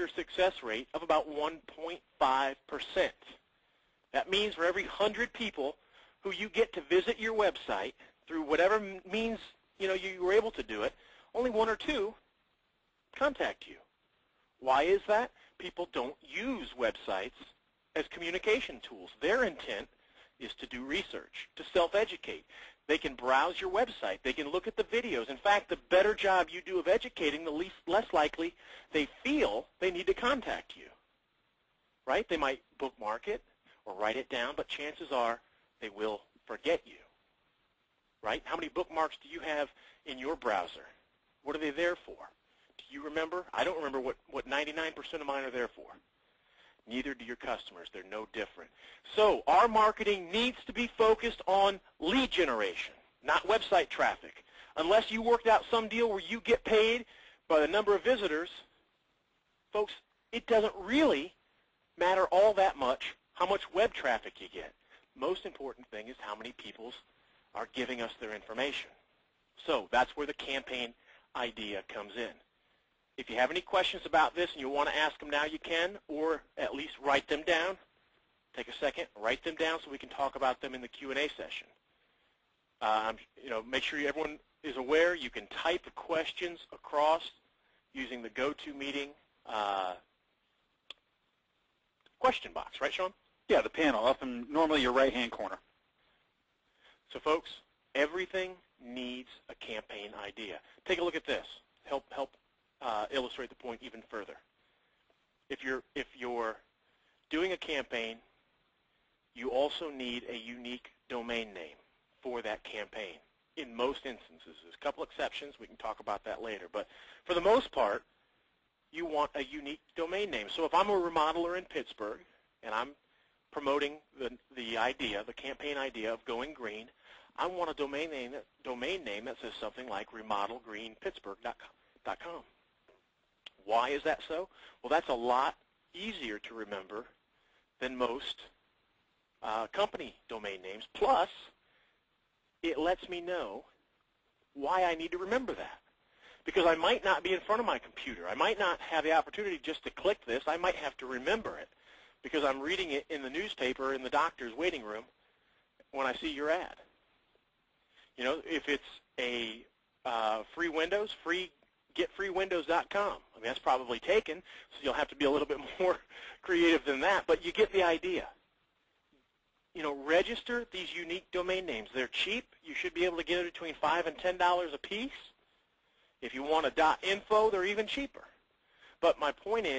capture success rate of about 1.5%. That means for every 100 people who you get to visit your website through whatever means you were able to do it, only 1 or 2 contact you. Why is that? People don't use websites as communication tools. Their intent is to do research, to self-educate. They can browse your website. They can look at the videos. In fact, the better job you do of educating, the less likely they feel they need to contact you. Right? They might bookmark it or write it down, but chances are they will forget you. Right? How many bookmarks do you have in your browser? What are they there for? Do you remember? I don't remember what 99% of mine are there for. Neither do your customers. They're no different. So our marketing needs to be focused on lead generation, not website traffic. Unless you worked out some deal where you get paid by the number of visitors, folks, it doesn't really matter all that much how much web traffic you get. Most important thing is how many people are giving us their information. So that's where the campaign idea comes in. If you have any questions about this and you want to ask them now, you can, or at least write them down. Take a second, write them down so we can talk about them in the Q&A session. Make sure everyone is aware you can type the questions across using the GoToMeeting question box. Right, Sean? Yeah, the panel up in normally your right-hand corner. So, folks, everything needs a campaign idea. Take a look at this. Help illustrate the point even further. If you're doing a campaign, you also need a unique domain name for that campaign. In most instances, there's a couple exceptions. We can talk about that later. But for the most part, you want a unique domain name. So if I'm a remodeler in Pittsburgh and I'm promoting the idea, the campaign idea of going green, I want a domain name that says something like remodelgreenpittsburgh.com. Why is that so? Well, that's a lot easier to remember than most company domain names. Plus, it lets me know why I need to remember that. Because I might not be in front of my computer. I might not have the opportunity just to click this. I might have to remember it because I'm reading it in the newspaper in the doctor's waiting room when I see your ad. If it's a free Windows, getfreewindows.com. I mean, that's probably taken, so you'll have to be a little bit more creative than that, but you get the idea. Register these unique domain names. They're cheap. You should be able to get it between $5 and $10 a piece. If you want a .info, they're even cheaper. But my point is,